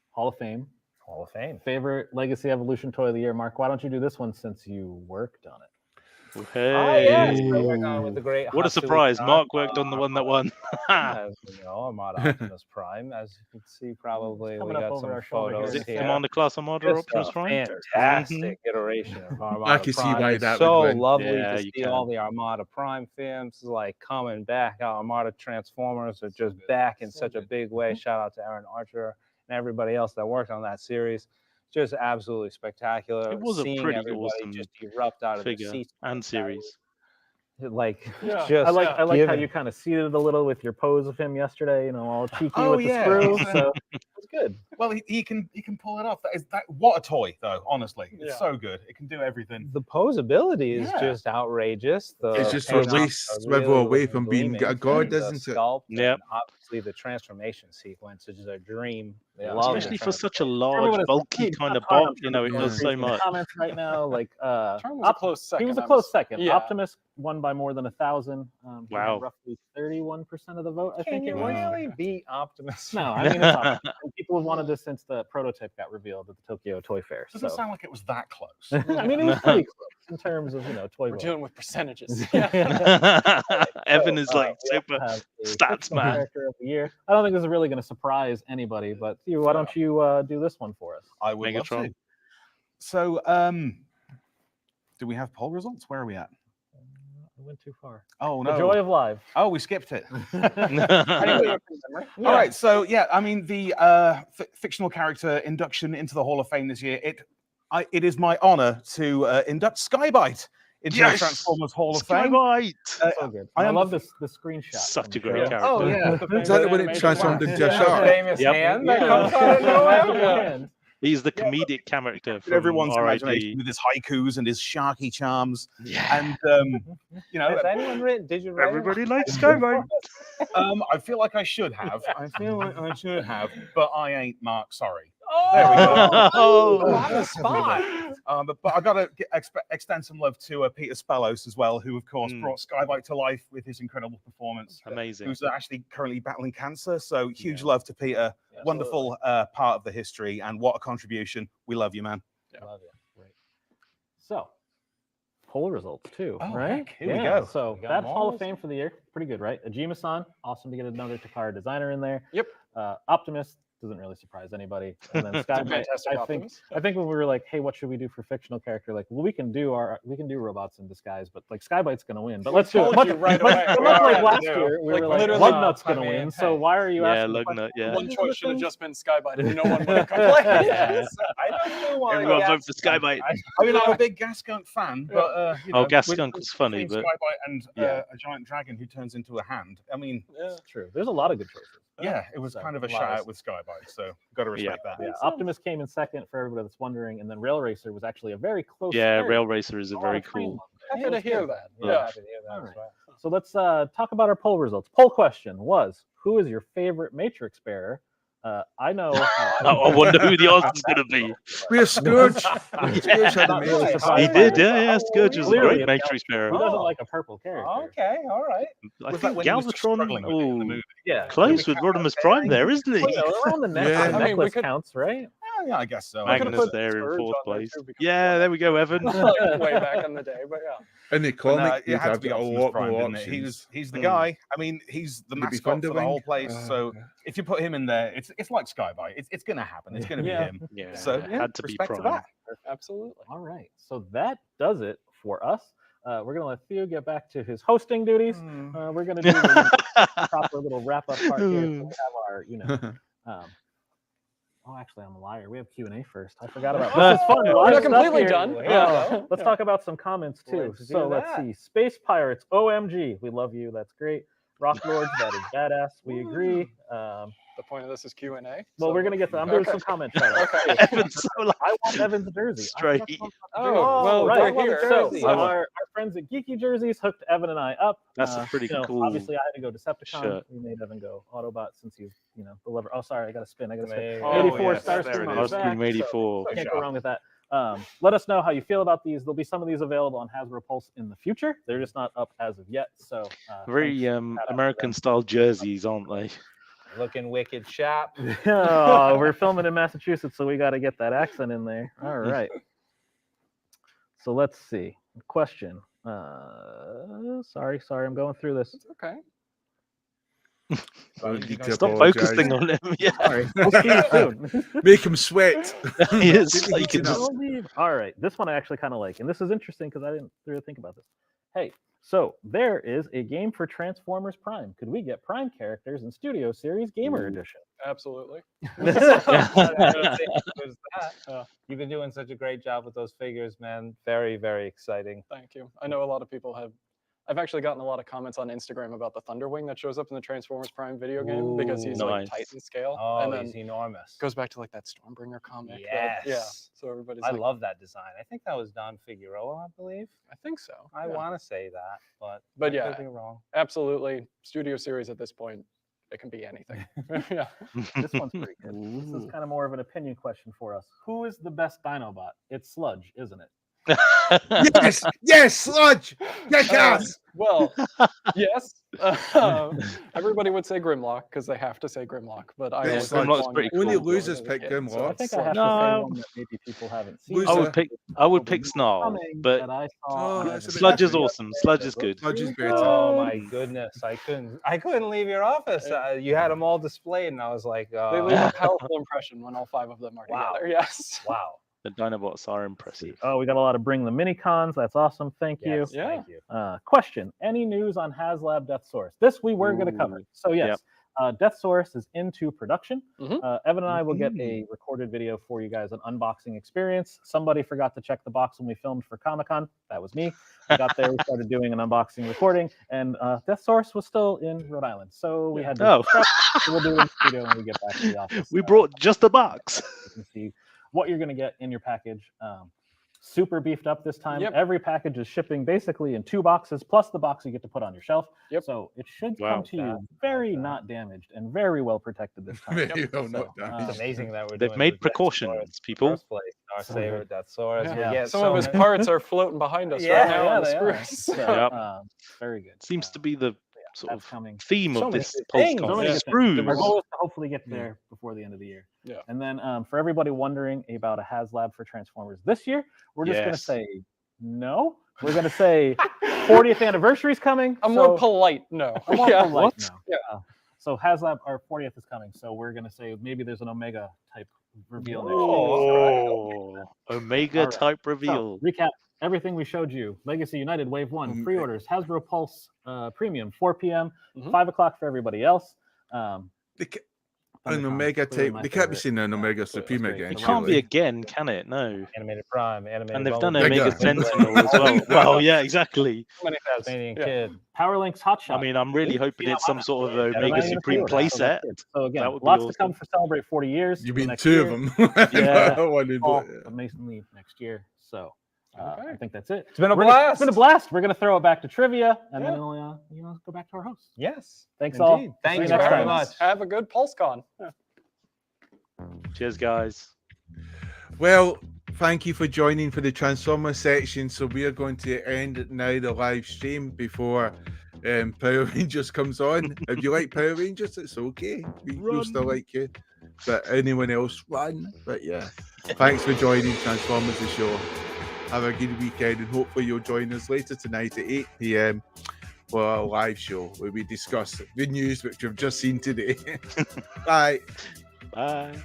Hall of Fame. Hall of Fame. Favorite Legacy Evolution Toy of the Year. Mark, why don't you do this one since you worked on it? Hey. Yes. With the great what a surprise. Mark worked on the one that won. As you know, Armada Optimus Prime. As you can see, probably we got some photos. Is it Commander Class Armada Optimus Prime? Fantastic iteration of Armada I can see why that so would win. Lovely to see all the Armada Prime films like coming back. Armada Transformers are just back in such a big way. Shout out to Aaron Archer and everybody else that worked on that series. Just absolutely spectacular. It was a pretty awesome just erupt out of figure the seats and series. Like, yeah. just I like how you kind of seated it a little with your pose of him yesterday, you know, all cheeky with the screw. So it's good. Well, he can pull it off. What a toy, though. Honestly, it's so good. It can do everything. The posability is just outrageous. It's just released away from being a god, isn't it? Yeah. Obviously, the transformation sequence is a dream. Especially for such a large, bulky kind of bot, you know, it does so much. Comments right now, like was a close second. He was a close second. Yeah. Optimus won by more than 1,000. Wow. Roughly 31% of the vote, I think Can it you was. really beat Optimus? No, I mean, it's Optimus. People have wanted this since the prototype got revealed at the Tokyo Toy Fair. Doesn't sound like it was that close. I mean, it was pretty close in terms of, toy. We're dealing with percentages. Evan is like super stats man. Character of the year. I don't think this is really going to surprise anybody, but Thew, why don't you do this one for us? I would love to. So, do we have poll results? Where are we at? I went too far. Oh no! The joy of live. Oh, we skipped it. All right. So I mean, the fictional character induction into the Hall of Fame this year. It is my honor to induct Skybite into the Transformers Hall of Fame. Skybite. So good. I love this screenshot. Such a great character. Oh yeah. Is that when it transformed into a shark? Famous hand that comes out of nowhere. He's the comedic character from everyone's R.I.P. imagination with his haikus and his sharky charms. Yeah. And Has anyone written? Did you write? Everybody likes Skybite. I feel like I should have. But I ain't, Mark. Sorry. Oh, there we go. On the spot. But I got to extend some love to Peter Spellos as well, who of course brought Skybite to life with his incredible performance. Amazing. Who's actually currently battling cancer. So huge love to Peter. Yeah, wonderful part of the history, and what a contribution. We love you, man. Yeah. Love you. Great. So, poll results too, right? Heck, here we go. So that Hall of Fame for the year, pretty good, right? Ajima-san, awesome to get another Takara designer in there. Yep. Optimus doesn't really surprise anybody. And then Skybite, I think when we were like, hey, what should we do for fictional character? Like, well, we can do robots in disguise, but like Skybite's gonna win. But let's do it. Much like last year, we were like, Lugnut's gonna win. So why are you asking? Lugnut, One choice should have just been Skybite, and no one would have complained. I don't know why. Everyone vote for Skybite. I mean, I'm a big Gasskunk fan, but Gasskunk was funny, but Skybite and a giant dragon who turns into a hand. I mean, true. There's a lot of good choices. Yeah, it was kind of a shout out with Skybite, so got to respect that. Yeah, Optimus came in second for everybody that's wondering, and then Rail Racer was actually a very close. Yeah, Rail Racer is a very cool. Happy to hear that. Yeah. So let's talk about our poll results. Poll question was: who is your favorite Matrix bearer? I know. I wonder who the answer is going to be. We have Scourge. Scourge had He did, yeah. Scourge was a great Matrix bearer. Who doesn't like a purple character? Okay, all right. I think Galvatron. Close with Rodimus Prime there, isn't he? Around the neck, necklace counts, right? Yeah, I guess so. Magnus there in fourth place. Yeah, there we go, Evan. Way back in the day, but yeah. In the comic, it had to be a lot more options. He's the guy. I mean, he's the mascot for the whole place. So if you put him in there, it's like Skybite. It's going to happen. It's going to be him. Yeah. So had to be respect to Prime. that. Absolutely. All right. So that does it for us. We're going to let Thew get back to his hosting duties. We're going to do the proper little wrap-up part here. So we have our, oh, actually, I'm a liar. We have Q&A first. I forgot about this. Is fun. We're not completely done. Yeah. Let's talk about some comments, too. Let's see. Space Pirates, OMG. We love you. That's great. Rock Lords, that is badass. We agree. The point of this is Q&A. Well, we're going to get to I'm doing some comments. Okay. Evan's I want Evan's jersey. Straight. Well, right. we're here. So our friends at Geeky Jerseys hooked Evan and I up. That's a pretty cool. Obviously, I had to go Decepticon. Shirt. We made Evan go Autobot since he's, the lover. Oh, sorry, I got to spin. 84 stars. Team 84. Can't go wrong with that. Let us know how you feel about these. There'll be some of these available on Hasbro Pulse in the future. They're just not up as of yet. So very American style jerseys, aren't they? Looking wicked sharp. Oh, we're filming in Massachusetts, so we got to get that accent in there. All right. So let's see. Question. Sorry, I'm going through this. It's okay. Stop focusing on him. Yeah. Sorry. We'll see you soon. Make him sweat. Yes. All right. This one I actually kind of like, and this is interesting because I didn't really think about this. Hey, so there is a game for Transformers Prime. Could we get Prime characters in Studio Series Gamer Edition? Absolutely. You've been doing such a great job with those figures, man. Very, very exciting. Thank you. I know a lot of people have. I've actually gotten a lot of comments on Instagram about the Thunderwing that shows up in the Transformers Prime video game because he's like Titan scale. Oh, and then he's enormous. Goes back to like that Stormbringer comic. Yes. So everybody's I love that design. I think that was Don Figueroa, I believe. I think so. I want to say that, but yeah, I could be wrong. Absolutely. Studio series at this point, it can be anything. Yeah. This one's pretty good. This is kind of more of an opinion question for us. Who is the best Dinobot? It's Sludge, isn't it? yes, Sludge. Yes. Well, yes. Everybody would say Grimlock because they have to say Grimlock, but I always Grimlock's pretty cool. Only losers pick Grimlock. So I think I have to say one that maybe people haven't seen. I would pick Snarl, but Sludge is awesome. Sludge is good. Sludge is great. Oh my goodness, I couldn't leave your office. You had them all displayed, and I was like, they leave a powerful impression when all 5 of them are together. Yes. Wow. The Dinobots are impressive. Oh, we got a lot of Bring the Mini-Cons. That's awesome. Thank you. Yeah. Thank you. Question. Any news on HasLab Death Source? This we were going to cover. So yes, Death Source is into production. Evan and I will get a recorded video for you guys, an unboxing experience. Somebody forgot to check the box when we filmed for Comic-Con. That was me. We got there, we started doing an unboxing recording, and Death Source was still in Rhode Island. So we had to we'll do it in the studio when we get back to the office. We brought just a box. You can see what you're going to get in your package. Super beefed up this time. Every package is shipping basically in 2 boxes, plus the box you get to put on your shelf. So it should come to you very not damaged and very well protected this time. It's amazing that they've made precautions, people. Darksaber, Death Source. Some of his parts are floating behind us right now on the screen. Very good. Seems to be the sort of coming. Theme of this Pulse Con. Our goal is to hopefully get there before the end of the year. And then for everybody wondering about a HasLab for Transformers this year, we're just going to say no. We're going to say 40th anniversary is coming. I'm more polite. No. I'm more polite now. So HasLab, our 40th is coming. So we're going to say maybe there's an Omega type reveal next year. Omega type reveal. So, recap. Everything we showed you. Legacy United Wave 1, pre-orders, Hasbro Pulse Premium, 4 p.m., 5 o'clock for everybody else. An Omega tape. They can't be seeing an Omega Supreme again. It can't be again, can it? No. Animated Prime, animated. And they've done Omega Sentinel as well. Well, yeah, exactly. Kid. Power Links Hot Shot. I mean, I'm really hoping it's some sort of Omega Supreme playset. So again, lots to come for Celebrate 40 years. You mean 2 of them? Amazingly next year. So. I think that's it. It's been a blast. It's been a blast. We're going to throw it back to trivia, and then we'll go back to our hosts. Yes. Thanks all. Thank you very much. Have a good PulseCon. Cheers, guys. Well, thank you for joining for the Transformers section. So we are going to end now the live stream before Power Rangers comes on. If you like Power Rangers, it's okay. We'll still like you. But anyone else, run. But yeah, thanks for joining Transformers the show. Have a good weekend, and hopefully you'll join us later tonight at 8 p.m. for our live show where we discuss the news which we've just seen today. Bye. Bye.